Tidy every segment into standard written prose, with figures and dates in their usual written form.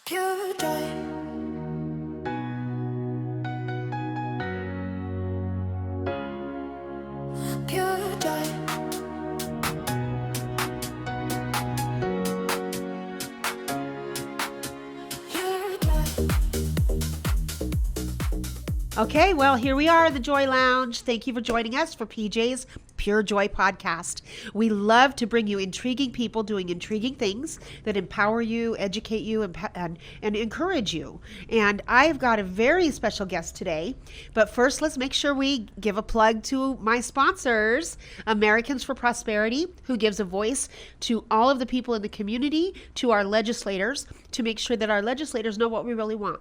Pure joy. Pure joy. Pure joy. Okay, well, here we are, the Joy Lounge. Thank you for joining us for PJ's Pure Joy podcast. We love to bring you intriguing people doing intriguing things that empower you, educate you, and encourage you. And I've got a very special guest today. But first, let's make sure we give a plug to my sponsors, Americans for Prosperity, who gives a voice to all of the people in the community, to our legislators, to make sure that our legislators know what we really want.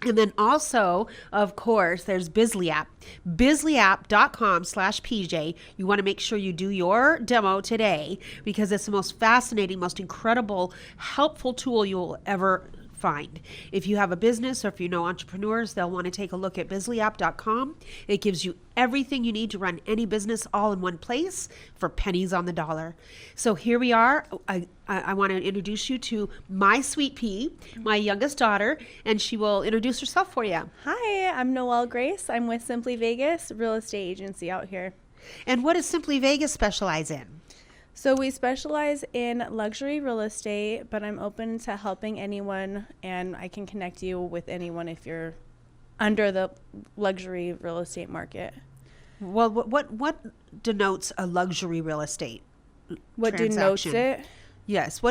And then also, of course, there's Bizly app, bizlyapp.com/PJ. You want to make sure you do your demo today because it's the most fascinating, most incredible, helpful tool you'll ever find. If you have a business or if you know entrepreneurs, they'll want to take a look at bizlyapp.com. It gives you everything you need to run any business all in one place for pennies on the dollar. So here we are. I want to introduce you to my sweet pea, my youngest daughter, and she will introduce herself for you. Hi, I'm Noelle Grace. I'm with Simply Vegas, real estate agency out here. And what does Simply Vegas specialize in? So we specialize in luxury real estate, but I'm open to helping anyone, and I can connect you with anyone if you're under the luxury real estate market. Well, what denotes a luxury real estate What denotes transaction? it? Yes.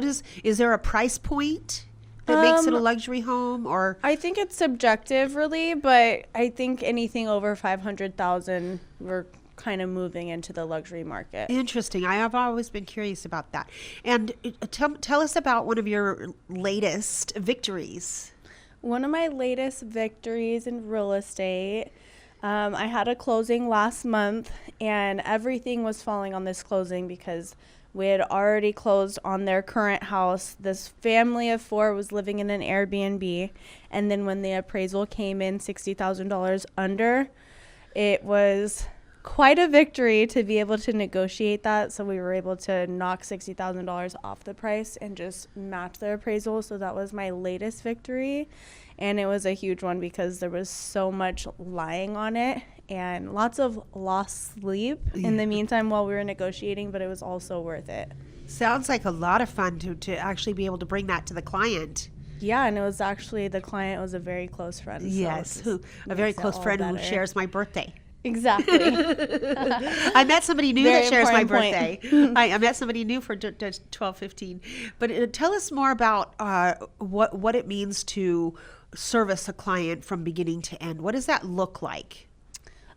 Is there a price point that makes it a luxury home, or? I think it's subjective, really, but I think anything over 500,000, we're kind of moving into the luxury market. Interesting. I have always been curious about that. And tell us about one of your latest victories. One of my latest victories in real estate, I had a closing last month, and everything was falling on this closing because we had already closed on their current house. This family of 4 was living in an Airbnb, and then when the appraisal came in $60,000 under, it was quite a victory to be able to negotiate that. So we were able to knock $60,000 off the price and just match their appraisal. So that was my latest victory. And it was a huge one because there was so much lying on it and lots of lost sleep in the meantime while we were negotiating, but it was also worth it. Sounds like a lot of fun to actually be able to bring that to the client. Yeah, and it was actually, the client was a very close friend. Yes, So a very makes it close all friend who better. shares my birthday. Exactly. I met somebody new Very that shares my important birthday. I met somebody new for 12/15. But tell us more about what it means to service a client from beginning to end. What does that look like?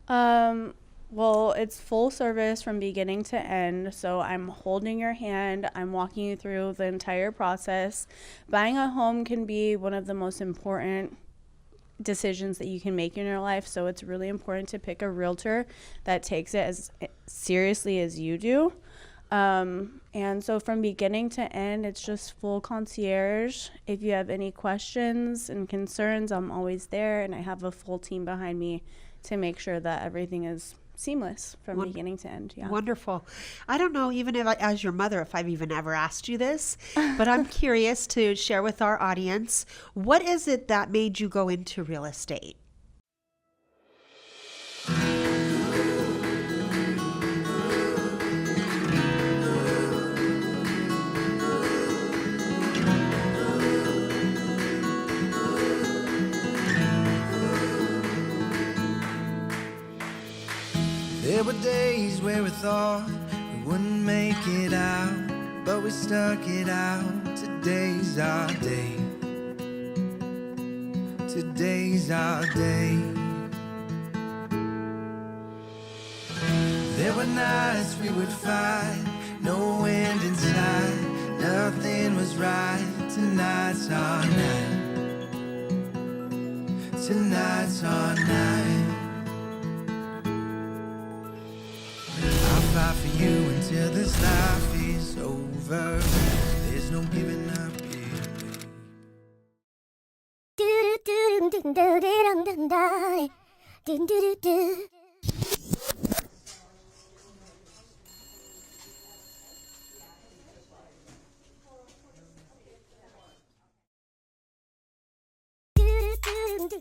Well, it's full service from beginning to end. So I'm holding your hand. I'm walking you through the entire process. Buying a home can be one of the most important decisions that you can make in your life. So it's really important to pick a realtor that takes it as seriously as you do. And so from beginning to end, it's just full concierge. If you have any questions and concerns, I'm always there, and I have a full team behind me to make sure that everything is seamless from beginning to end. Yeah. Wonderful. I don't know, even if as your mother, if I've even ever asked you this, but I'm curious to share with our audience, what is it that made you go into real estate? There were days where we thought we wouldn't make it out, but we stuck it out. Today's our day. Today's our day. There were nights we would fight, no end in sight, nothing was right. Tonight's our night. Tonight's our night. Fight for you until this life is over. There's no giving up here. So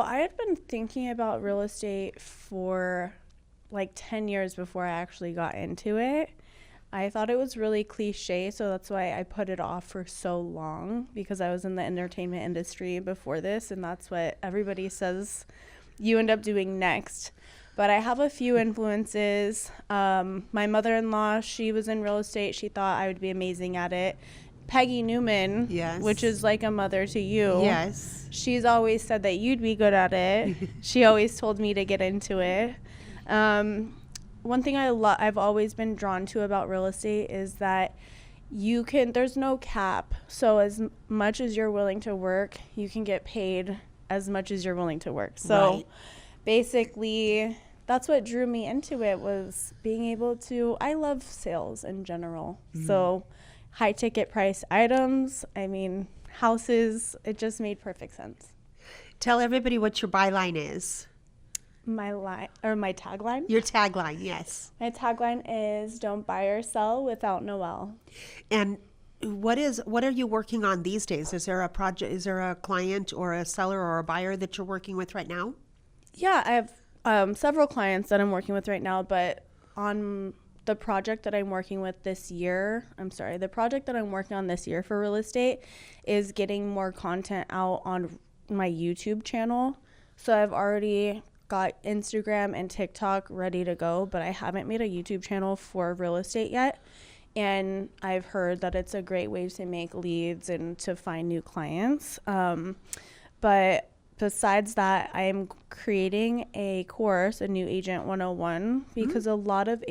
I had been thinking about real estate for like 10 years before I actually got into it. I thought it was really cliche, so that's why I put it off for so long, because I was in the entertainment industry before this, and that's what everybody says you end up doing next. But I have a few influences. My mother-in-law, she was in real estate. She thought I would be amazing at it. Peggy Newman, Yes. which is like a mother to you. Yes. She's always said that you'd be good at it. She always told me to get into it. One thing I've always been drawn to about real estate is that there's no cap. So as much as you're willing to work, you can get paid as much as you're willing to work. So basically, that's what drew me into it, was being able to, I love sales in general. So high ticket price items, houses, it just made perfect sense. Tell everybody what your byline is. My tagline? Your tagline, yes. My tagline is "Don't buy or sell without Noelle." And what are you working on these days? Is there a project? Is there a client or a seller or a buyer that you're working with right now? Yeah, I have several clients that I'm working with right now, but on the project that I'm working on this year for real estate is getting more content out on my YouTube channel. So I've already got Instagram and TikTok ready to go, but I haven't made a YouTube channel for real estate yet. And I've heard that it's a great way to make leads and to find new clients. But besides that, I'm creating a course, a new Agent 101, because a lot of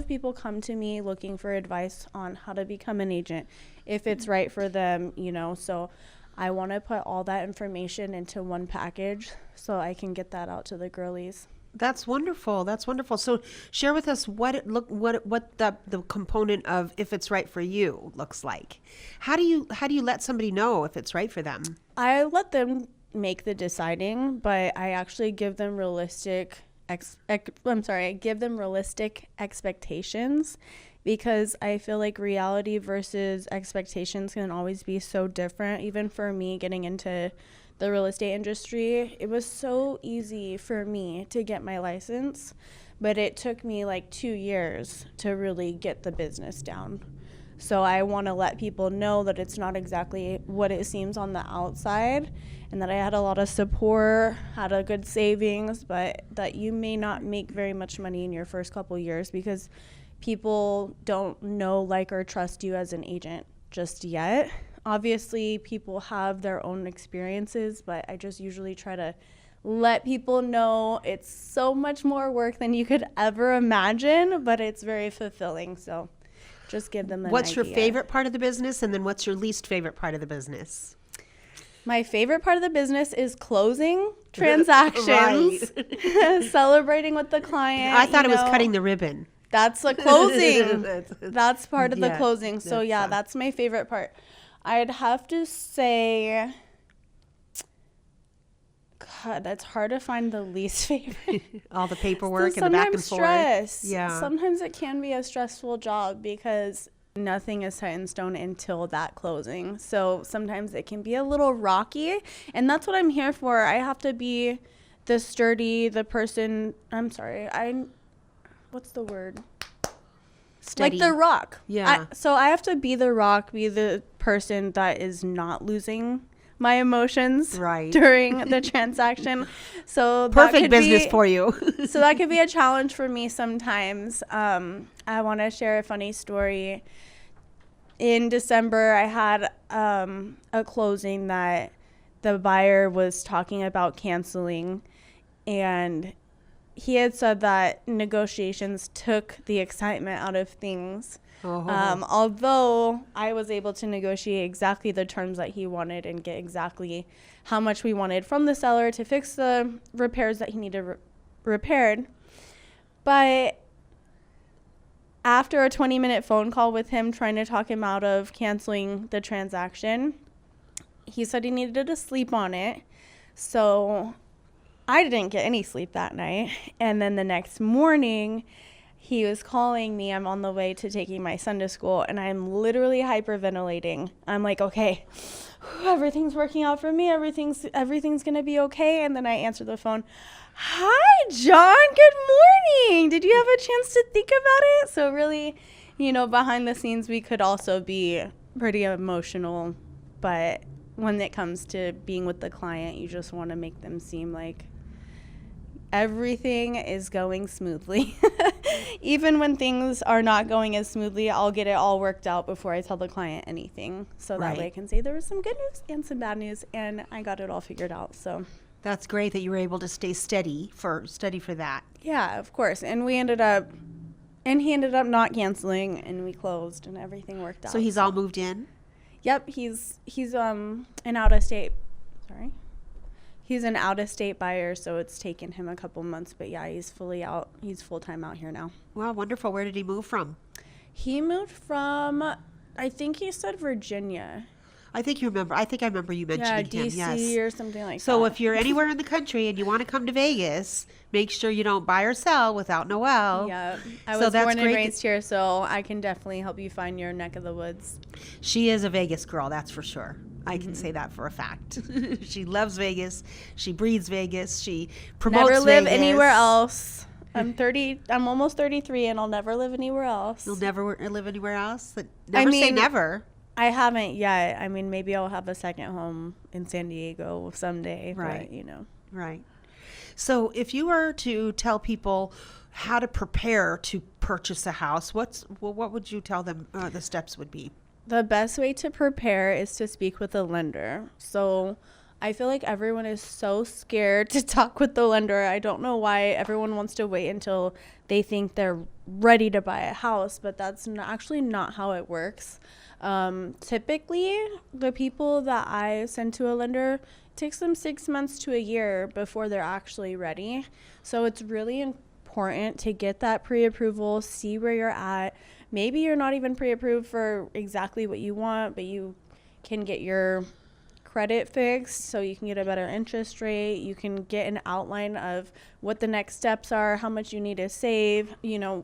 people come to me looking for advice on how to become an agent, if it's right for them, so I want to put all that information into one package so I can get that out to the girlies. That's wonderful. That's wonderful. So share with us what the component of if it's right for you looks like. How do you let somebody know if it's right for them? I let them make the deciding, but I actually give them realistic expectations, because I feel like reality versus expectations can always be so different. Even for me getting into the real estate industry, it was so easy for me to get my license, but it took me like 2 years to really get the business down. So I want to let people know that it's not exactly what it seems on the outside, and that I had a lot of support, had a good savings, but that you may not make very much money in your first couple years because people don't know, like, or trust you as an agent just yet. Obviously, people have their own experiences, but I just usually try to let people know it's so much more work than you could ever imagine, but it's very fulfilling. So just give them an What's idea. your favorite part of the business, and then what's your least favorite part of the business? My favorite part of the business is closing transactions, celebrating with the client. I thought it was cutting the ribbon. That's the closing. That's part of the closing. So that's my favorite part. I'd have to say, God, that's hard to find the least favorite. All the paperwork and the back and forth. Stress. Yeah. Sometimes it can be a stressful job because nothing is set in stone until that closing. So sometimes it can be a little rocky, and that's what I'm here for. I have to be what's the word? Steady. Like the rock. Yeah. So I have to be the rock, be the person that is not losing my emotions during the transaction. So perfect business for you. So that could be a challenge for me sometimes. I want to share a funny story. In December, I had a closing that the buyer was talking about canceling, and he had said that negotiations took the excitement out of things. Although I was able to negotiate exactly the terms that he wanted and get exactly how much we wanted from the seller to fix the repairs that he needed repaired. But after a 20-minute phone call with him trying to talk him out of canceling the transaction, he said he needed to sleep on it. So I didn't get any sleep that night. And then the next morning, he was calling me. I'm on the way to taking my son to school, and I'm literally hyperventilating. I'm like, okay, everything's working out for me. Everything's going to be okay. And then I answer the phone. Hi, John. Good morning. Did you have a chance to think about it? So really, behind the scenes, we could also be pretty emotional. But when it comes to being with the client, you just want to make them seem like everything is going smoothly. Even when things are not going as smoothly, I'll get it all worked out before I tell the client anything. So that way I can say there was some good news and some bad news, and I got it all figured out. So that's great that you were able to stay steady for that. Yeah, of course. And he ended up not canceling, and we closed, and everything worked out. So he's all moved in? Yep, he's an out-of-state. Sorry. He's an out-of-state buyer, so it's taken him a couple months. But yeah, he's fully out. He's full-time out here now. Wow, wonderful. Where did he move from? He moved from, I think he said Virginia. I think I remember you mentioning him. Yeah, DC or something like that. So if you're anywhere in the country and you want to come to Vegas, make sure you don't buy or sell without Noelle. Yeah, I was born and raised here, so I can definitely help you find your neck of the woods. She is a Vegas girl, that's for sure. I can say that for a fact. She loves Vegas. She breathes Vegas. She promotes Never live Vegas. anywhere else. I'm almost 33, and I'll never live anywhere else. You'll never live anywhere else? Say never. I haven't yet. I mean, maybe I'll have a second home in San Diego someday. Right. But, Right. So if you were to tell people how to prepare to purchase a house, what would you tell them the steps would be? The best way to prepare is to speak with a lender. So I feel like everyone is so scared to talk with the lender. I don't know why everyone wants to wait until they think they're ready to buy a house, but that's actually not how it works. Typically, the people that I send to a lender, it takes them 6 months to a year before they're actually ready. So it's really important to get that pre-approval, see where you're at. Maybe you're not even pre-approved for exactly what you want, but you can get your credit fixed so you can get a better interest rate. You can get an outline of what the next steps are, how much you need to save,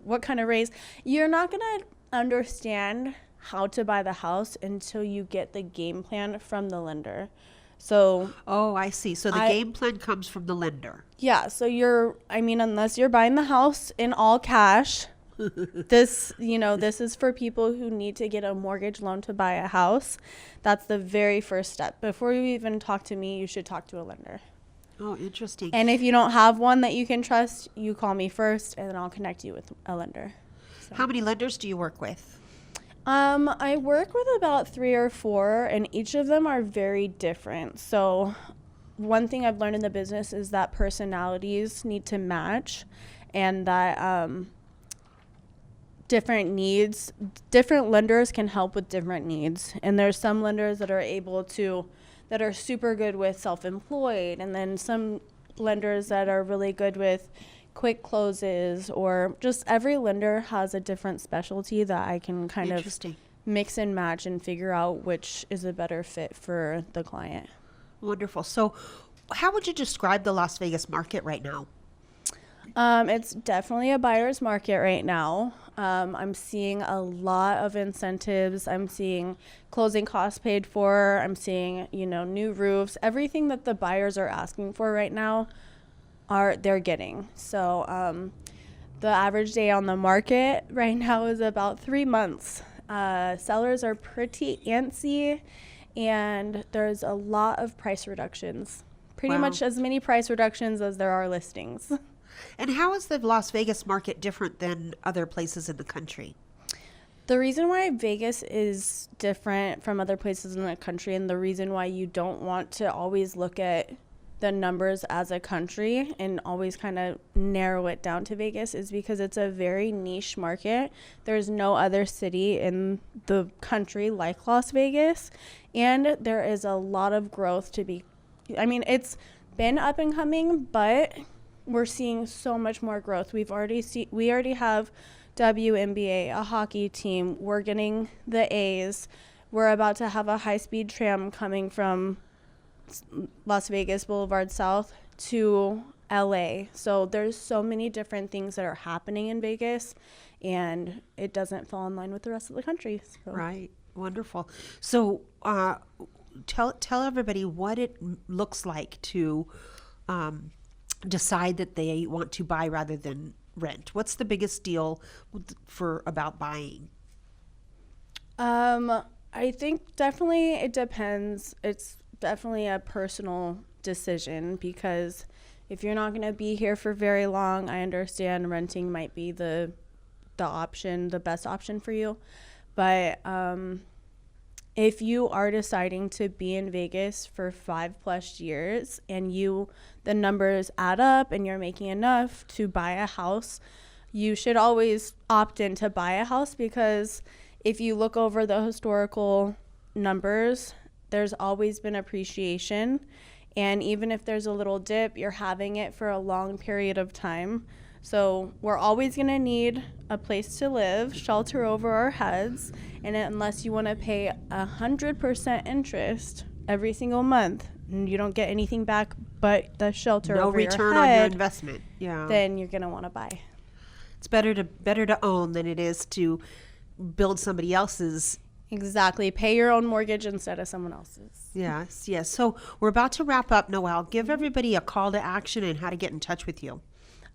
what kind of raise. You're not going to understand how to buy the house until you get the game plan from the lender. So, oh, I see. So the game plan comes from the lender. Yeah. So unless you're buying the house in all cash, this is for people who need to get a mortgage loan to buy a house. That's the very first step. Before you even talk to me, you should talk to a lender. Oh, interesting. And if you don't have one that you can trust, you call me first, and then I'll connect you with a lender. So. How many lenders do you work with? I work with about 3 or 4, and each of them are very different. So one thing I've learned in the business is that personalities need to match, and that different lenders can help with different needs. And there's some lenders that are super good with self-employed, and then some lenders that are really good with quick closes, or just every lender has a different specialty that I can kind of mix and match and figure out which is a better fit for the client. Wonderful. So how would you describe the Las Vegas market right now? It's definitely a buyer's market right now. I'm seeing a lot of incentives. I'm seeing closing costs paid for. I'm seeing, new roofs. Everything that the buyers are asking for right now they're getting. So the average day on the market right now is about 3 months. Sellers are pretty antsy, and there's a lot of price reductions. Pretty much as many price reductions as there are listings. And how is the Las Vegas market different than other places in the country? The reason why Vegas is different from other places in the country, and the reason why you don't want to always look at the numbers as a country and always kind of narrow it down to Vegas, is because it's a very niche market. There's no other city in the country like Las Vegas, and there is a lot of growth it's been up and coming, but we're seeing so much more growth. We already have WNBA, a hockey team. We're getting the A's. We're about to have a high-speed tram coming from Las Vegas Boulevard South to LA. So there's so many different things that are happening in Vegas, and it doesn't fall in line with the rest of the country. So. Right. Wonderful. So tell everybody what it looks like to decide that they want to buy rather than rent. What's the biggest deal about buying? I think definitely it depends. It's definitely a personal decision, because if you're not going to be here for very long, I understand renting might be the best option for you. But if you are deciding to be in Vegas for 5+ years and the numbers add up and you're making enough to buy a house, you should always opt in to buy a house, because if you look over the historical numbers, there's always been appreciation. And even if there's a little dip, you're having it for a long period of time. So we're always going to need a place to live, shelter over our heads. And unless you want to pay 100% interest every single month, and you don't get anything back but the shelter over your head, no return on your investment. Yeah. Then you're going to want to buy. It's better to own than it is to build somebody else's. Exactly. Pay your own mortgage instead of someone else's. Yes. So we're about to wrap up, Noelle. Give everybody a call to action and how to get in touch with you.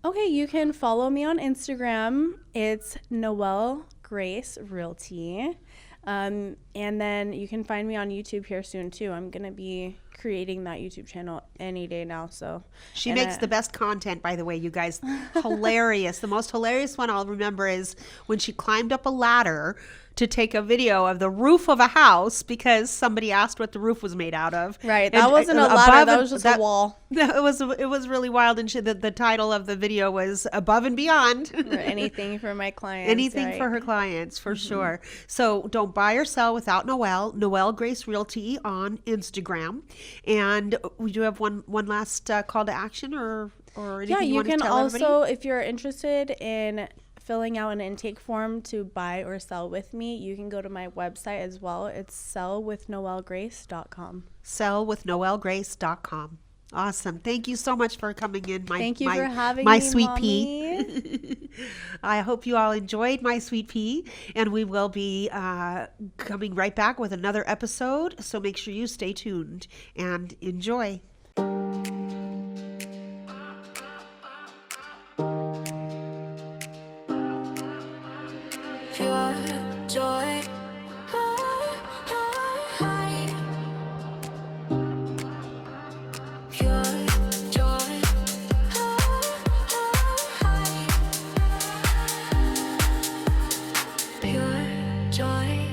Okay, you can follow me on Instagram. It's Noelle Grace Realty. And then you can find me on YouTube here soon too. I'm going to be creating that YouTube channel any day now. So she makes the best content, by the way, you guys. Hilarious. The most hilarious one I'll remember is when she climbed up a ladder to take a video of the roof of a house because somebody asked what the roof was made out of. Right. That wasn't a ladder. That was just a wall. It was really wild. And the title of the video was Above and Beyond. Or anything for my clients. Anything for her clients, for sure. So don't buy or sell without Noelle. Noelle Grace Realty on Instagram. And we do have one last call to action or anything you want to tell everybody? Yeah, you can also, if you're interested in filling out an intake form to buy or sell with me, you can go to my website as well. It's sellwithnoellegrace.com. sellwithnoellegrace.com. Awesome. Thank you so much for coming in. Thank you for having my me, sweet Mommy. pea. I hope you all enjoyed my sweet pea, and we will be coming right back with another episode. So make sure you stay tuned and enjoy. Pure joy. Pure joy. Pure joy.